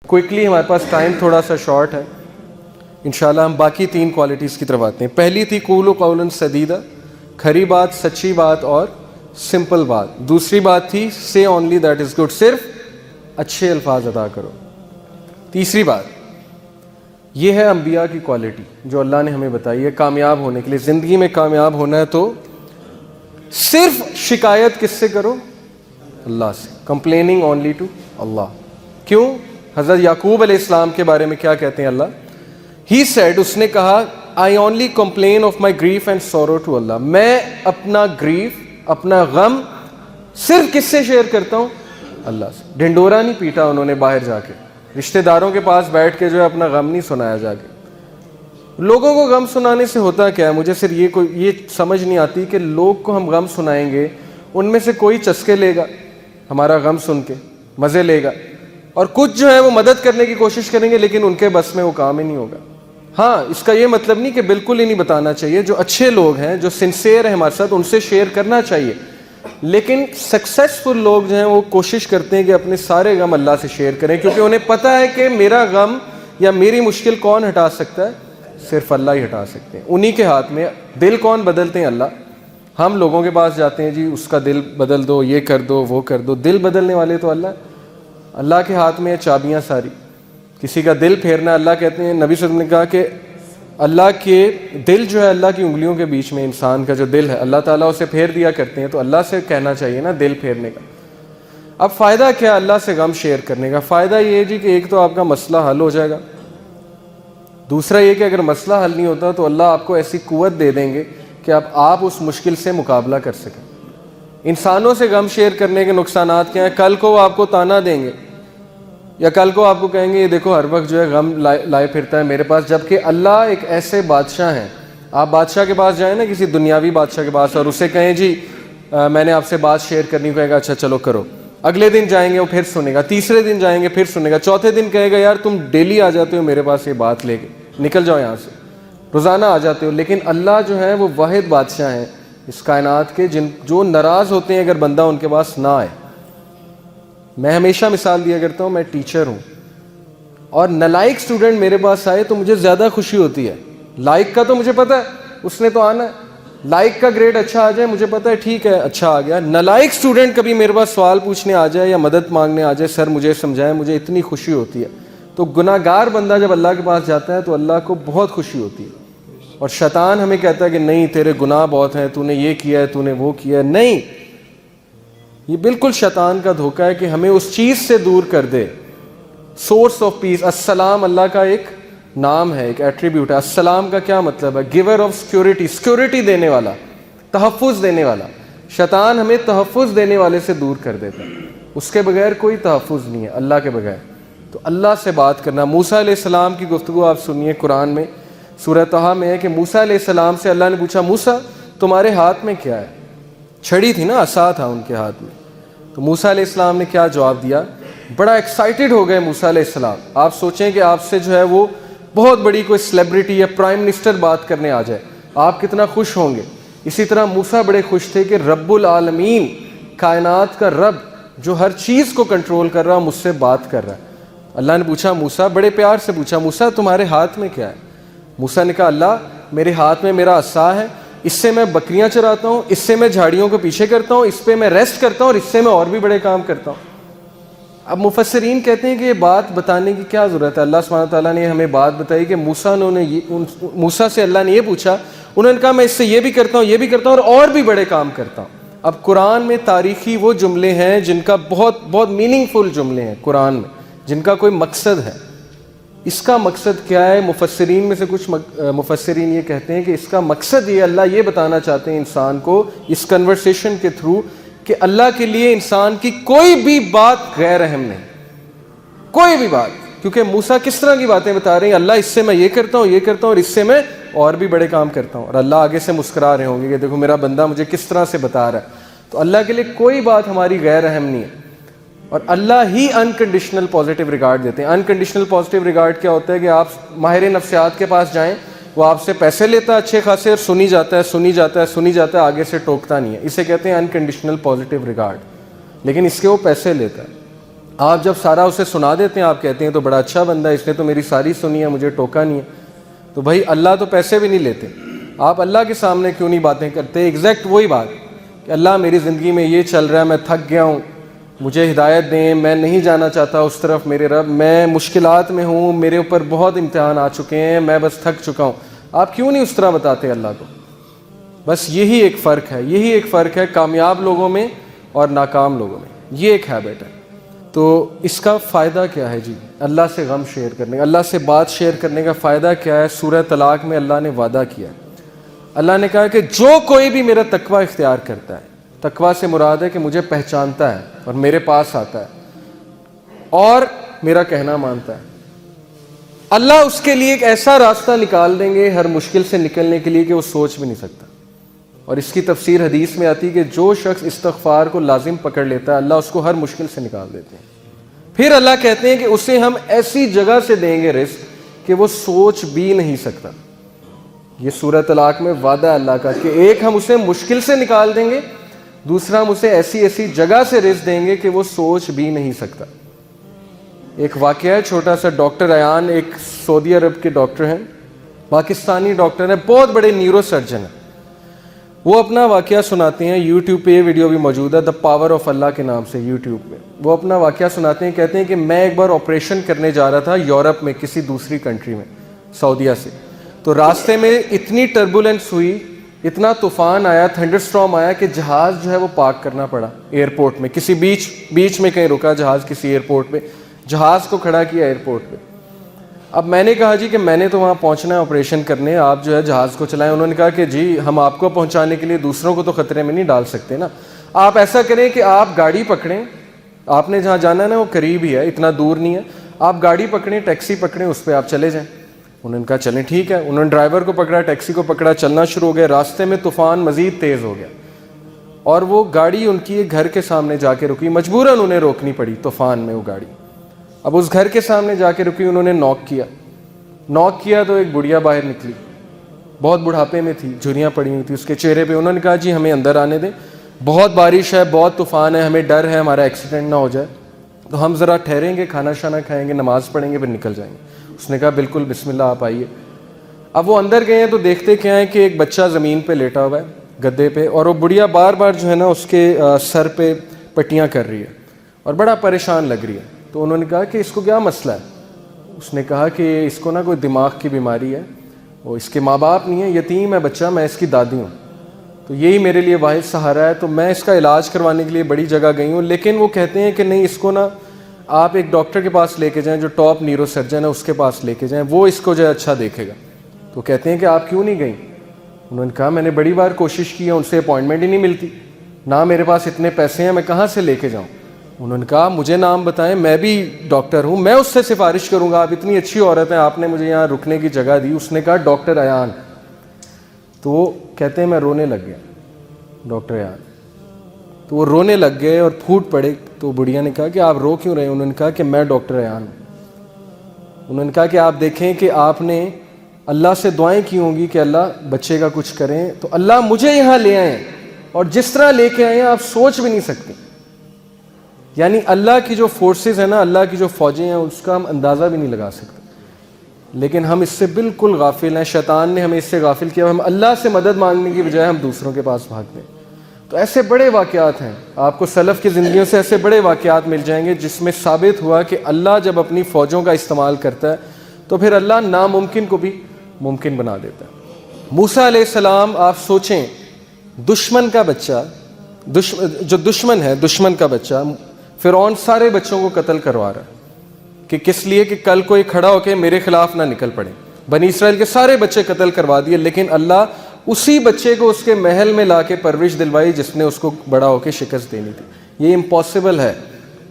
Quickly ہمارے پاس time تھوڑا سا شارٹ ہے، انشاءاللہ ہم باقی 3 کوالٹیز کی طرف آتے ہیں۔ پہلی تھی قولوا قولا سدیدا، کھری بات، سچی بات اور سمپل بات۔ دوسری بات تھی say only that is good، صرف اچھے الفاظ ادا کرو۔ تیسری بات یہ ہے انبیاء کی کوالٹی جو اللہ نے ہمیں بتائی ہے کامیاب ہونے کے لیے۔ زندگی میں کامیاب ہونا ہے تو صرف شکایت کس سے کرو؟ اللہ سے، complaining only to اللہ۔ کیوں؟ حضرت یعقوب علیہ السلام کے بارے میں کیا کہتے ہیں اللہ؟ He said، اس نے کہا I only complain of my grief and sorrow to Allah، میں اپنا گریف، اپنا غم صرف کس سے شیئر کرتا ہوں؟ اللہ سے۔ ڈنڈورا نہیں پیٹا انہوں نے باہر جا کے، رشتہ داروں کے پاس بیٹھ کے جو ہے اپنا غم نہیں سنایا جا کے۔ لوگوں کو غم سنانے سے ہوتا کیا ہے؟ مجھے صرف یہ سمجھ نہیں آتی کہ لوگ کو ہم غم سنائیں گے، ان میں سے کوئی چسکے لے گا ہمارا غم سن کے، مزے لے گا، اور کچھ جو ہے وہ مدد کرنے کی کوشش کریں گے لیکن ان کے بس میں وہ کام ہی نہیں ہوگا۔ ہاں، اس کا یہ مطلب نہیں کہ بالکل ہی نہیں بتانا چاہیے، جو اچھے لوگ ہیں، جو سنسیئر ہیں ہمارے ساتھ، ان سے شیئر کرنا چاہیے، لیکن سکسیسفل لوگ جو ہیں وہ کوشش کرتے ہیں کہ اپنے سارے غم اللہ سے شیئر کریں، کیونکہ انہیں پتہ ہے کہ میرا غم یا میری مشکل کون ہٹا سکتا ہے؟ صرف اللہ ہی ہٹا سکتے ہیں، انہی کے ہاتھ میں۔ دل کون بدلتے ہیں؟ اللہ۔ ہم لوگوں کے پاس جاتے ہیں، جی اس کا دل بدل دو، یہ کر دو، وہ کر دو، دل بدلنے والے تو اللہ۔ اللہ کے ہاتھ میں چابیاں ساری، کسی کا دل پھیرنا اللہ کہتے ہیں، نبی صلی اللہ علیہ وسلم نے کہا کہ اللہ کے دل جو ہے اللہ کی انگلیوں کے بیچ میں، انسان کا جو دل ہے اللہ تعالیٰ اسے پھیر دیا کرتے ہیں، تو اللہ سے کہنا چاہیے نا دل پھیرنے کا۔ اب فائدہ کیا اللہ سے غم شیئر کرنے کا؟ فائدہ یہ ہے جی کہ ایک تو آپ کا مسئلہ حل ہو جائے گا، دوسرا یہ کہ اگر مسئلہ حل نہیں ہوتا تو اللہ آپ کو ایسی قوت دے دیں گے کہ اب آپ اس مشکل سے مقابلہ کر سکیں۔ انسانوں سے غم شیئر کرنے کے نقصانات کیا ہیں؟ کل کو وہ آپ کو تانا دیں گے، یا کل کو آپ کو کہیں گے یہ دیکھو ہر وقت جو ہے غم لائے پھرتا ہے میرے پاس، جبکہ اللہ ایک ایسے بادشاہ ہیں۔ آپ بادشاہ کے پاس جائیں نا، کسی دنیاوی بادشاہ کے پاس، اور اسے کہیں جی میں نے آپ سے بات شیئر کرنی، کہے گا اچھا چلو کرو۔ اگلے دن جائیں گے وہ پھر سنے گا، تیسرے دن جائیں گے پھر سنے گا، چوتھے دن کہے گا یار تم ڈیلی آ جاتے ہو میرے پاس یہ بات لے کے، نکل جاؤ یہاں سے، روزانہ آ جاتے ہو۔ لیکن اللہ جو ہے وہ واحد بادشاہ ہیں اس کائنات کے، جو ناراض ہوتے ہیں اگر بندہ ان کے پاس نہ آئے۔ میں ہمیشہ مثال دیا کرتا ہوں، میں ٹیچر ہوں، اور نالائق اسٹوڈنٹ میرے پاس آئے تو مجھے زیادہ خوشی ہوتی ہے۔ لائق کا تو مجھے پتہ ہے اس نے تو آنا ہے، لائق کا گریڈ اچھا آ جائے مجھے پتہ ہے ٹھیک ہے اچھا آ گیا۔ نالائق اسٹوڈنٹ کبھی میرے پاس سوال پوچھنے آ جائے یا مدد مانگنے آ جائے، سر مجھے سمجھائیں، مجھے اتنی خوشی ہوتی ہے۔ تو گناہ گار بندہ جب اللہ کے پاس جاتا ہے تو اللہ کو بہت خوشی ہوتی ہے، اور شیطان ہمیں کہتا ہے کہ نہیں تیرے گناہ بہت ہیں، تو نے یہ کیا ہے، تو نے وہ کیا ہے۔ نہیں، یہ بالکل شیطان کا دھوکہ ہے کہ ہمیں اس چیز سے دور کر دے۔ سورس آف پیس، السلام اللہ کا ایک نام ہے، ایک ایٹریبیوٹ ہے۔ السلام کا کیا مطلب ہے؟ گیور آف سیکورٹی، سیکورٹی دینے والا، تحفظ دینے والا۔ شیطان ہمیں تحفظ دینے والے سے دور کر دیتا ہے، اس کے بغیر کوئی تحفظ نہیں ہے اللہ کے بغیر۔ تو اللہ سے بات کرنا۔ موسیٰ علیہ السلام کی گفتگو آپ سنیے، قرآن میں سورہ طٰہٰ میں ہے کہ موسیٰ علیہ السلام سے اللہ نے پوچھا موسیٰ تمہارے ہاتھ میں کیا ہے؟ چھڑی تھی نا، عصا تھا ان کے ہاتھ میں۔ تو موسیٰ علیہ السلام نے کیا جواب دیا؟ بڑا ایکسائٹڈ ہو گئے موسیٰ علیہ السلام۔ آپ سوچیں کہ آپ سے جو ہے وہ بہت بڑی کوئی سیلیبریٹی یا پرائم منسٹر بات کرنے آ جائے، آپ کتنا خوش ہوں گے۔ اسی طرح موسیٰ بڑے خوش تھے کہ رب العالمین، کائنات کا رب جو ہر چیز کو کنٹرول کر رہا، مجھ سے بات کر رہا ہے۔ اللہ نے پوچھا موسیٰ، بڑے پیار سے پوچھا موسیٰ تمہارے ہاتھ میں کیا ہے؟ موسیٰ نے کہا اللہ میرے ہاتھ میں میرا عصا ہے، اس سے میں بکریاں چراتا ہوں، اس سے میں جھاڑیوں کو پیچھے کرتا ہوں، اس پہ میں ریسٹ کرتا ہوں، اور اس سے میں اور بھی بڑے کام کرتا ہوں۔ اب مفسرین کہتے ہیں کہ یہ بات بتانے کی کیا ضرورت ہے؟ اللہ سبحانہ تعالیٰ نے ہمیں بات بتائی کہ موسیٰ سے اللہ نے یہ پوچھا، انہوں نے کہا میں اس سے یہ بھی کرتا ہوں، یہ بھی کرتا ہوں، اور بھی بڑے کام کرتا ہوں۔ اب قرآن میں تاریخی وہ جملے ہیں جن کا بہت بہت میننگ فل جملے ہیں قرآن میں، جن کا کوئی مقصد ہے۔ اس کا مقصد کیا ہے؟ مفسرین میں سے کچھ مفسرین یہ کہتے ہیں کہ اس کا مقصد یہ اللہ یہ بتانا چاہتے ہیں انسان کو اس کنورسیشن کے تھرو کہ اللہ کے لیے انسان کی کوئی بھی بات غیر اہم نہیں، کوئی بھی بات۔ کیونکہ موسیٰ کس طرح کی باتیں بتا رہے ہیں، اللہ اس سے میں یہ کرتا ہوں، یہ کرتا ہوں، اور اس سے میں اور بھی بڑے کام کرتا ہوں، اور اللہ آگے سے مسکرا رہے ہوں گے کہ دیکھو میرا بندہ مجھے کس طرح سے بتا رہا ہے۔ تو اللہ کے لیے کوئی بات ہماری غیر اہم نہیں ہے، اور اللہ ہی انکنڈیشنل پازیٹیو ریگارڈ دیتے ہیں۔ انکنڈیشنل پازیٹیو ریگارڈ کیا ہوتا ہے کہ آپ ماہر نفسیات کے پاس جائیں، وہ آپ سے پیسے لیتا ہے اچھے خاصے، اور سنی جاتا ہے سنی جاتا ہے سنی جاتا ہے، آگے سے ٹوکتا نہیں ہے، اسے کہتے ہیں انکنڈیشنل پازیٹیو ریگارڈ۔ لیکن اس کے وہ پیسے لیتا ہے، آپ جب سارا اسے سنا دیتے ہیں آپ کہتے ہیں تو بڑا اچھا بندہ ہے, اس نے تو میری ساری سنی ہے, مجھے ٹوکا نہیں ہے. تو بھائی اللہ تو پیسے بھی نہیں لیتے, آپ اللہ کے سامنے کیوں نہیں باتیں کرتے؟ ایگزیکٹ وہی بات کہ اللہ میری زندگی میں یہ چل رہا ہے, میں تھک گیا ہوں, مجھے ہدایت دیں, میں نہیں جانا چاہتا اس طرف میرے رب, میں مشکلات میں ہوں, میرے اوپر بہت امتحان آ چکے ہیں, میں بس تھک چکا ہوں. آپ کیوں نہیں اس طرح بتاتے اللہ کو؟ بس یہی ایک فرق ہے, یہی ایک فرق ہے کامیاب لوگوں میں اور ناکام لوگوں میں, یہ ایک ہیبٹ ہے. تو اس کا فائدہ کیا ہے جی؟ اللہ سے غم شیئر کرنے کا, اللہ سے بات شیئر کرنے کا فائدہ کیا ہے؟ سورہ طلاق میں اللہ نے وعدہ کیا ہے, اللہ نے کہا کہ جو کوئی بھی میرا تقوی اختیار کرتا ہے, تقوی سے مراد ہے کہ مجھے پہچانتا ہے اور میرے پاس آتا ہے اور میرا کہنا مانتا ہے, اللہ اس کے لیے ایک ایسا راستہ نکال دیں گے ہر مشکل سے نکلنے کے لیے کہ وہ سوچ بھی نہیں سکتا. اور اس کی تفسیر حدیث میں آتی ہے کہ جو شخص استغفار کو لازم پکڑ لیتا ہے اللہ اس کو ہر مشکل سے نکال دیتے ہیں. پھر اللہ کہتے ہیں کہ اسے ہم ایسی جگہ سے دیں گے رزق کہ وہ سوچ بھی نہیں سکتا. یہ سورہ طلاق میں وعدہ اللہ کا کہ ایک ہم اسے مشکل سے نکال دیں گے, دوسرا ہم اسے ایسی ایسی جگہ سے رزق دیں گے کہ وہ سوچ بھی نہیں سکتا. ایک واقعہ ہے چھوٹا سا, ڈاکٹر ایان ایک سعودی عرب کے ڈاکٹر ہیں, پاکستانی ڈاکٹر ہیں, بہت بڑے نیورو سرجن ہیں. وہ اپنا واقعہ سناتے ہیں, یوٹیوب پہ یہ ویڈیو بھی موجود ہے, دا پاور آف اللہ کے نام سے یوٹیوب پہ. وہ اپنا واقعہ سناتے ہیں, کہتے ہیں کہ میں ایک بار آپریشن کرنے جا رہا تھا یورپ میں کسی دوسری کنٹری میں, سعودیہ سے. تو راستے میں اتنی ٹربولنس ہوئی, اتنا طوفان آیا, تھنڈر اسٹارم آیا کہ جہاز جو ہے وہ پارک کرنا پڑا ایئرپورٹ میں, کسی بیچ میں کہیں رکا جہاز, کسی ایئرپورٹ پہ جہاز کو کھڑا کیا ایئرپورٹ پہ. اب میں نے کہا جی کہ میں نے تو وہاں پہنچنا ہے آپریشن کرنے, آپ جو ہے جہاز کو چلائیں. انہوں نے کہا کہ جی ہم آپ کو پہنچانے کے لیے دوسروں کو تو خطرے میں نہیں ڈال سکتے نا, آپ ایسا کریں کہ آپ گاڑی پکڑیں, آپ نے جہاں جانا ہے نا وہ قریب ہی ہے, اتنا دور نہیں ہے, آپ گاڑی پکڑیں, ٹیکسی پکڑیں, اس پہ آپ چلے جائیں. انہوں نے کہا چلیں ٹھیک ہے. انہوں نے ڈرائیور کو پکڑا, ٹیکسی کو پکڑا, چلنا شروع ہو گیا. راستے میں طوفان مزید تیز ہو گیا اور وہ گاڑی ان کی ایک گھر کے سامنے جا کے رکی, مجبوراً انہیں روکنی پڑی طوفان میں وہ گاڑی. اب اس گھر کے سامنے جا کے رکی, انہوں نے نوک کیا تو ایک بڑھیا باہر نکلی, بہت بڑھاپے میں تھی, جھریاں پڑی ہوئی تھی اس کے چہرے پہ. انہوں نے کہا جی ہمیں اندر آنے دیں, بہت بارش ہے, بہت طوفان ہے, ہمیں ڈر ہے ہمارا ایکسیڈنٹ نہ ہو جائے, تو ہم ذرا ٹھہریں گے, کھانا شانا کھائیں گے, نماز پڑھیں گے, پھر نکل جائیں گے. اس نے کہا بالکل بسم اللہ آپ آئیے. اب وہ اندر گئے ہیں تو دیکھتے کیا ہے کہ ایک بچہ زمین پہ لیٹا ہوا ہے گدے پہ, اور وہ بڑھیا بار بار جو ہے نا اس کے سر پہ پٹیاں کر رہی ہے اور بڑا پریشان لگ رہی ہے. تو انہوں نے کہا کہ اس کو کیا مسئلہ ہے؟ اس نے کہا کہ اس کو نا کوئی دماغ کی بیماری ہے, وہ اس کے ماں باپ نہیں ہے, یتیم ہے بچہ, میں اس کی دادی ہوں, تو یہی میرے لیے واحد سہارا ہے. تو میں اس کا علاج کروانے کے لیے بڑی جگہ گئی ہوں, لیکن وہ کہتے ہیں کہ نہیں اس کو نا آپ ایک ڈاکٹر کے پاس لے کے جائیں جو ٹاپ نیورو سرجن ہے, اس کے پاس لے کے جائیں, وہ اس کو جو ہے اچھا دیکھے گا. تو کہتے ہیں کہ آپ کیوں نہیں گئیں؟ انہوں نے کہا میں نے بڑی بار کوشش کی ہے, ان سے اپوائنٹمنٹ ہی نہیں ملتی, نہ میرے پاس اتنے پیسے ہیں, میں کہاں سے لے کے جاؤں. انہوں نے کہا مجھے نام بتائیں, میں بھی ڈاکٹر ہوں, میں اس سے سفارش کروں گا, آپ اتنی اچھی عورت ہیں, آپ نے مجھے یہاں رکنے کی جگہ دی. اس نے کہا ڈاکٹر ایان. تو وہ کہتے ہیں میں رونے لگ گیا, ڈاکٹر ایان. تو وہ رونے لگ گئے اور پھوٹ پڑے. تو بڑھیا نے کہا کہ آپ رو کیوں رہے؟ انہوں نے کہا کہ میں ڈاکٹر ایان ہوں. انہوں نے کہا کہ آپ دیکھیں کہ آپ نے اللہ سے دعائیں کی ہوں گی کہ اللہ بچے کا کچھ کریں, تو اللہ مجھے یہاں لے آئے, اور جس طرح لے کے آئے ہیں آپ سوچ بھی نہیں سکتے. یعنی اللہ کی جو فورسز ہیں نا, اللہ کی جو فوجیں ہیں, اس کا ہم اندازہ بھی نہیں لگا سکتے. لیکن ہم اس سے بالکل غافل ہیں, شیطان نے ہمیں اس سے غافل کیا. ہم اللہ سے مدد مانگنے کی بجائے ہم دوسروں کے پاس بھاگتے ہیں. تو ایسے بڑے واقعات ہیں, آپ کو سلف کی زندگیوں سے ایسے بڑے واقعات مل جائیں گے جس میں ثابت ہوا کہ اللہ جب اپنی فوجوں کا استعمال کرتا ہے تو پھر اللہ ناممکن کو بھی ممکن بنا دیتا ہے. موسیٰ علیہ السلام, آپ سوچیں, دشمن کا بچہ, جو دشمن ہے, دشمن کا بچہ, فرعون سارے بچوں کو قتل کروا رہا ہے کہ کس لیے کہ کل کوئی کھڑا ہو کے میرے خلاف نہ نکل پڑے. بنی اسرائیل کے سارے بچے قتل کروا دیے, لیکن اللہ اسی بچے کو اس کے محل میں لا کے پرورش دلوائی جس نے اس کو بڑا ہو کے شکست دینی تھی. یہ امپاسبل ہے,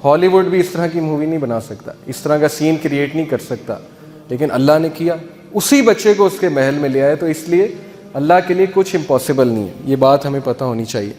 ہالی ووڈ بھی اس طرح کی مووی نہیں بنا سکتا, اس طرح کا سین کریٹ نہیں کر سکتا, لیکن اللہ نے کیا, اسی بچے کو اس کے محل میں لے آئے. تو اس لیے اللہ کے لیے کچھ امپاسبل نہیں ہے, یہ بات ہمیں پتہ ہونی چاہیے.